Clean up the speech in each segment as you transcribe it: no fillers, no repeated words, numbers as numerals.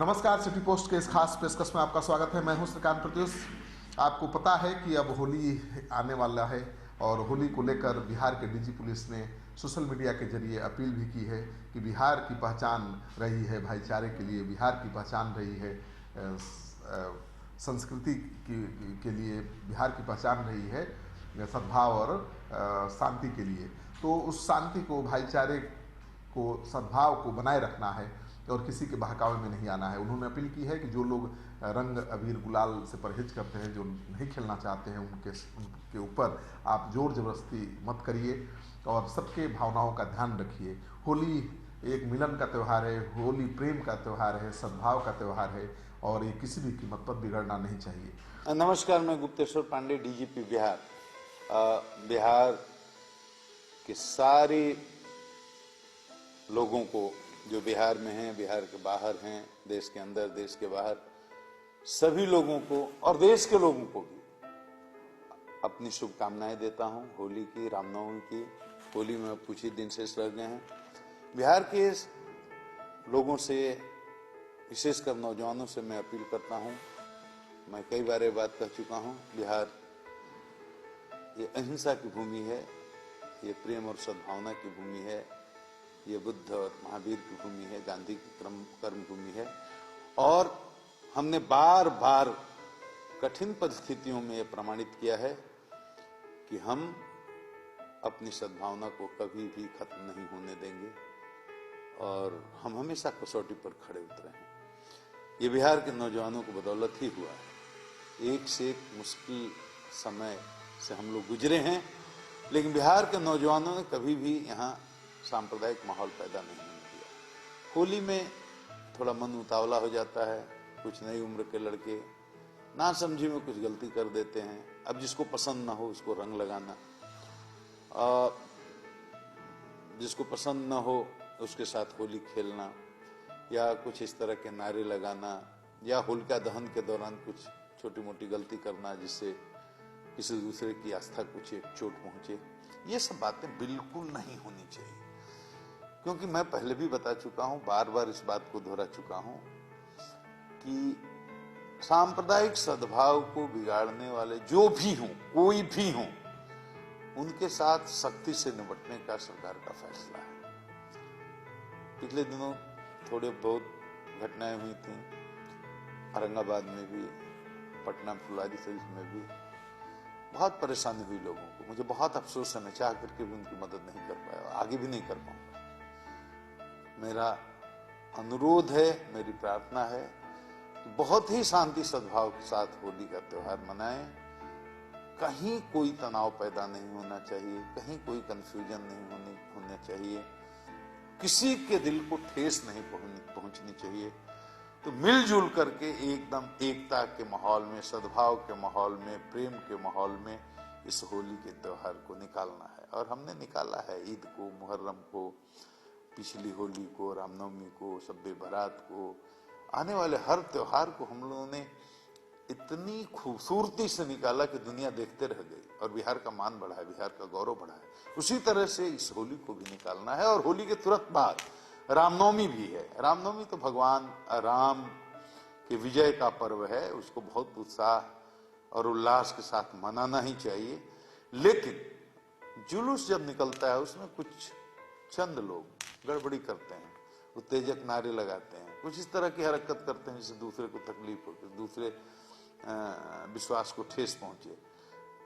नमस्कार, city post के इस खास पेशकश में आपका स्वागत है। मैं हूं श्रीकांत प्रत्युष। आपको पता है कि अब होली आने वाला है और होली को लेकर बिहार के डीजी पुलिस ने सोशल मीडिया के जरिए अपील भी की है कि बिहार की पहचान रही है भाईचारे के लिए, बिहार की पहचान रही है संस्कृति के लिए, बिहार की पहचान रही है सद्भाव और शांति के लिए। तो उस शांति को, भाईचारे को, सद्भाव को बनाए रखना है और किसी के बहकावे में नहीं आना है। उन्होंने अपील की है कि जो लोग रंग अबीर गुलाल से परहेज करते हैं, जो नहीं खेलना चाहते हैं, उनके ऊपर आप जोर जबरदस्ती मत करिए और सबके भावनाओं का ध्यान रखिए। होली एक मिलन का त्यौहार है, होली प्रेम का त्यौहार है, सद्भाव का त्यौहार है और ये किसी भी कीमत पर बिगड़ना नहीं चाहिए। नमस्कार, मैं गुप्तेश्वर पांडे, डीजीपी बिहार। बिहार के सारे लोगों को जो बिहार में हैं, बिहार के बाहर हैं, देश के अंदर, देश के बाहर, सभी लोगों को और देश के लोगों को भी अपनी शुभकामनाएं देता हूं होली की, रामनवमी की। होली में कुछ ही दिन शेष रह गए हैं। बिहार के लोगों से, विशेषकर नौजवानों से मैं अपील करता हूं। मैं कई बार ये बात कह चुका हूं, बिहार ये अहिंसा की भूमि है, ये प्रेम और सद्भावना की भूमि है, ये बुद्ध और महावीर की भूमि है, गांधी की कर्म भूमि है। और हमने बार बार कठिन परिस्थितियों में ये प्रमाणित किया है कि हम अपनी सद्भावना को कभी भी खत्म नहीं होने देंगे और हम हमेशा कसौटी पर खड़े उतरे हैं। ये बिहार के नौजवानों को बदौलत ही हुआ है। एक से एक मुश्किल समय से हम लोग गुजरे हैं, लेकिन बिहार के नौजवानों ने कभी भी यहाँ सांप्रदायिक माहौल पैदा नहीं होने दिया। होली में थोड़ा मन उतावला हो जाता है, कुछ नई उम्र के लड़के ना समझी में कुछ गलती कर देते हैं। अब जिसको पसंद ना हो उसको रंग लगाना, जिसको पसंद ना हो उसके साथ होली खेलना या कुछ इस तरह के नारे लगाना या होलिका दहन के दौरान कुछ छोटी मोटी गलती करना जिससे किसी दूसरे की आस्था को चोट पहुंचे, ये सब बातें बिल्कुल नहीं होनी चाहिए। क्योंकि मैं पहले भी बता चुका हूं, बार बार इस बात को दोहरा चुका हूं कि सांप्रदायिक सद्भाव को बिगाड़ने वाले जो भी हों, कोई भी हों, उनके साथ सख्ती से निपटने का सरकार का फैसला है। पिछले दिनों थोड़े बहुत घटनाएं हुई थी, औरंगाबाद में भी, पटना फुलवारी शरीफ में भी बहुत परेशानी हुई लोगों को। मुझे बहुत अफसोस है, मैं चाह करके भी उनकी मदद नहीं कर पाया, आगे भी नहीं कर पाऊंगा। मेरा अनुरोध है, मेरी प्रार्थना है कि बहुत ही शांति सद्भाव के साथ होली का त्योहार मनाएं। कहीं कोई तनाव पैदा नहीं होना चाहिए, कहीं कोई कंफ्यूजन नहीं होना चाहिए, किसी के दिल को ठेस नहीं पहुंचनी चाहिए। तो मिलजुल करके एकदम एकता के माहौल में, सद्भाव के माहौल में, प्रेम के माहौल में इस होली के त्योहार को निकालना है। और हमने निकाला है ईद को, मुहर्रम को, पिछली होली को, रामनवमी को, शब्बे बारात को, आने वाले हर त्योहार को हम लोगों ने इतनी खूबसूरती से निकाला कि दुनिया देखते रह गई और बिहार का मान बढ़ा है, बिहार का गौरव बढ़ा है। उसी तरह से इस होली को भी निकालना है। और होली के तुरंत बाद रामनवमी भी है। रामनवमी तो भगवान राम के विजय का पर्व है, उसको बहुत उत्साह और उल्लास के साथ मनाना ही चाहिए। लेकिन जुलूस जब निकलता है उसमें कुछ चंद लोग गड़बड़ी करते हैं, उत्तेजक नारे लगाते हैं, कुछ इस तरह की हरकत करते हैं जिससे दूसरे को तकलीफ हो, दूसरे विश्वास को ठेस पहुंचे।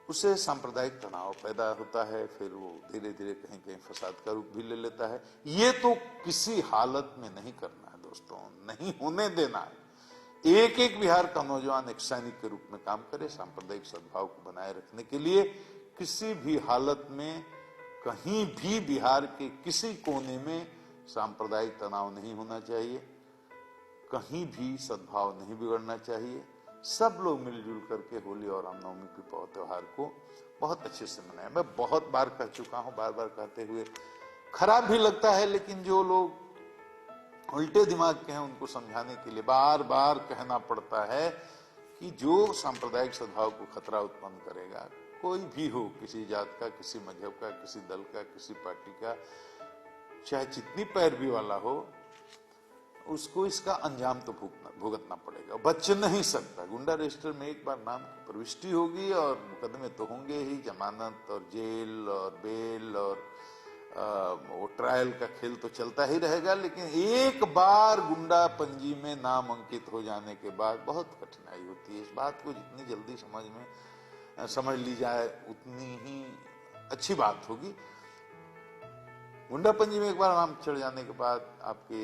उससे सांप्रदायिक तनाव पैदा होता है, फिर वो धीरे धीरे कहीं कहीं फसाद का रूप भी ले लेता है। ये तो किसी हालत में नहीं करना है दोस्तों, नहीं होने देना है। एक एक बिहार का नौजवान एक सैनिक के रूप में काम करे सांप्रदायिक सद्भाव को बनाए रखने के लिए। किसी भी हालत में कहीं भी बिहार के किसी कोने में सांप्रदायिक तनाव नहीं होना चाहिए, कहीं भी सद्भाव नहीं बिगड़ना चाहिए। सब लोग मिलजुल करके होली और रामनवमी के त्योहार को बहुत अच्छे से मनाएं। मैं बहुत बार कह चुका हूं, बार बार कहते हुए खराब भी लगता है, लेकिन जो लोग उल्टे दिमाग के हैं उनको समझाने के लिए बार बार कहना पड़ता है कि जो सांप्रदायिक सद्भाव को खतरा उत्पन्न करेगा, कोई भी हो, किसी जात का, किसी मजहब का, किसी दल का, किसी पार्टी का, चाहे जितनी पैरवी वाला हो, उसको इसका अंजाम तो भुगतना पड़ेगा, बच नहीं सकता। गुंडा रजिस्टर में एक बार नाम की प्रविष्टि होगी और मुकदमे तो होंगे ही, जमानत और जेल और बेल और वो ट्रायल का खेल तो चलता ही रहेगा। लेकिन एक बार गुंडा पंजी में नाम अंकित हो जाने के बाद बहुत कठिनाई होती है। इस बात को जितनी जल्दी समझ ली जाए उतनी ही अच्छी बात होगी। गुंडा पंजी में एक बार नाम चढ़ जाने के बाद आपके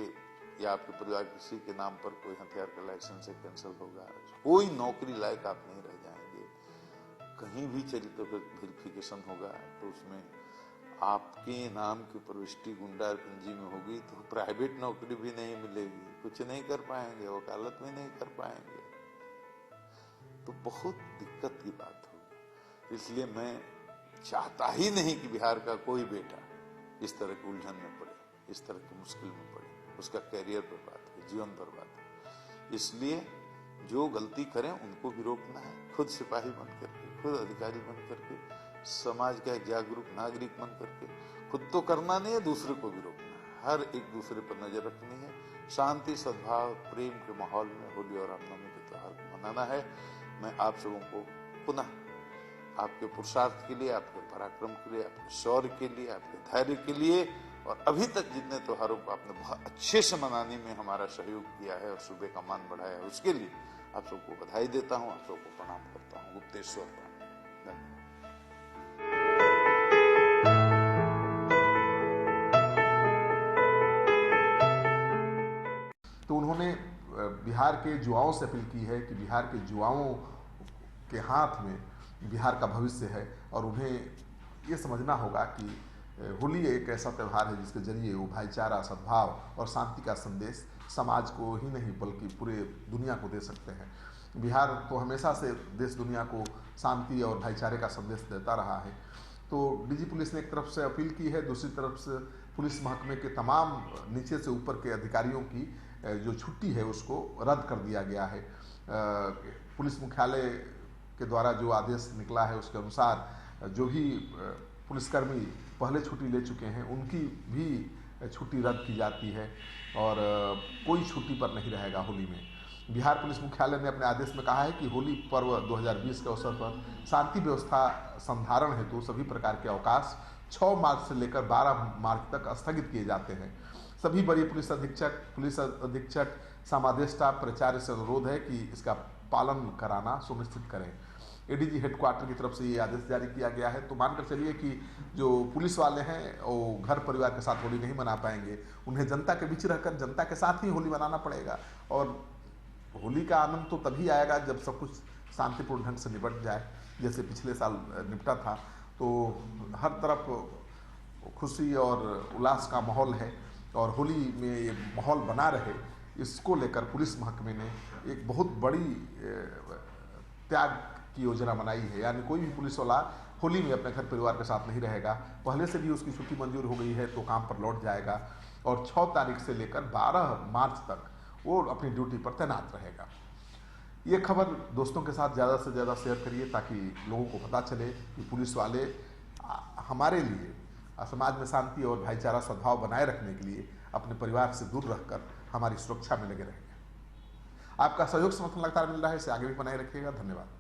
या आपके परिवार किसी के नाम पर कोई हथियार का लाइसेंस कैंसिल होगा, कोई नौकरी लायक आप नहीं रह जाएंगे। कहीं भी चरित्र वेरिफिकेशन होगा तो उसमें आपके नाम की प्रविष्टि गुंडा पंजी में होगी तो प्राइवेट नौकरी भी नहीं मिलेगी, कुछ नहीं कर पाएंगे, वकालत भी नहीं कर पाएंगे, तो बहुत दिक्कत की बात होगी। इसलिए मैं चाहता ही नहीं कि बिहार का कोई बेटा इस तरह की उलझन में पड़े, इस तरह की मुश्किल में पड़े, उसका कैरियर बर्बाद हो, जीवन बर्बाद हो। इसलिए जो गलती करें उनको भी रोकना है, खुद सिपाही बन करके, खुद अधिकारी बन करके, समाज का एक जागरूक नागरिक बन करके। खुद तो करना नहीं है, दूसरे को भी रोकना है, हर एक दूसरे पर नजर रखनी है। शांति सद्भाव प्रेम के माहौल में होली और रामनवमी के त्योहार को मनाना है। मैं आप सबों को पुनः आपके पुरुषार्थ के लिए, आपके पराक्रम के लिए, आपके शौर्य के लिए, आपके धैर्य के लिए और अभी तक जितने त्योहारों को आपने बहुत अच्छे से मनाने में हमारा सहयोग किया है और सूबे का मान बढ़ाया है, उसके लिए आप सबको बधाई देता हूँ, आप सबको प्रणाम करता हूँ। गुप्तेश्वर प्रणाम। धन्यवाद। तो उन्होंने बिहार के युवाओं से अपील की है कि बिहार के युवाओं के हाथ में बिहार का भविष्य है और उन्हें ये समझना होगा कि होली एक ऐसा त्यौहार है जिसके जरिए वो भाईचारा, सद्भाव और शांति का संदेश समाज को ही नहीं बल्कि पूरे दुनिया को दे सकते हैं। बिहार तो हमेशा से देश दुनिया को शांति और भाईचारे का संदेश देता रहा है। तो डीजी पुलिस ने एक तरफ से अपील की है, दूसरी तरफ से पुलिस महकमे के तमाम नीचे से ऊपर के अधिकारियों की जो छुट्टी है उसको रद्द कर दिया गया है। पुलिस मुख्यालय के द्वारा जो आदेश निकला है उसके अनुसार जो भी पुलिसकर्मी पहले छुट्टी ले चुके हैं उनकी भी छुट्टी रद्द की जाती है और कोई छुट्टी पर नहीं रहेगा होली में। बिहार पुलिस मुख्यालय ने अपने आदेश में कहा है कि होली पर्व 2020 के अवसर पर शांति व्यवस्था संधारण हेतु सभी प्रकार के अवकाश 6 मार्च से लेकर 12 मार्च तक स्थगित किए जाते हैं। सभी वरीय पुलिस अधीक्षक, समादेष्टा, प्राचार्य से अनुरोध है कि इसका पालन कराना सुनिश्चित करें। एडीजी हेडक्वार्टर की तरफ से ये आदेश जारी किया गया है। तो मानकर चलिए कि जो पुलिस वाले हैं वो घर परिवार के साथ होली नहीं मना पाएंगे, उन्हें जनता के बीच रहकर जनता के साथ ही होली मनाना पड़ेगा। और होली का आनंद तो तभी आएगा जब सब कुछ शांतिपूर्ण ढंग से निपट जाए, जैसे पिछले साल निपटा था। तो हर तरफ खुशी और उल्लास का माहौल है और होली में ये माहौल बना रहे, इसको लेकर पुलिस महकमे ने एक बहुत बड़ी त्याग की योजना बनाई है। यानी कोई भी पुलिस वाला होली में अपने घर परिवार के साथ नहीं रहेगा, पहले से भी उसकी छुट्टी मंजूर हो गई है तो काम पर लौट जाएगा और 6 तारीख से लेकर 12 मार्च तक वो अपनी ड्यूटी पर तैनात रहेगा। ये खबर दोस्तों के साथ ज़्यादा से ज़्यादा शेयर करिए ताकि लोगों को पता चले कि पुलिस वाले हमारे लिए समाज में शांति और भाईचारा सद्भाव बनाए रखने के लिए अपने परिवार से दूर रहकर हमारी सुरक्षा में लगे रहेंगे। आपका सहयोग समर्थन लगातार मिल रहा है, इसे आगे भी बनाए रखिएगा। धन्यवाद।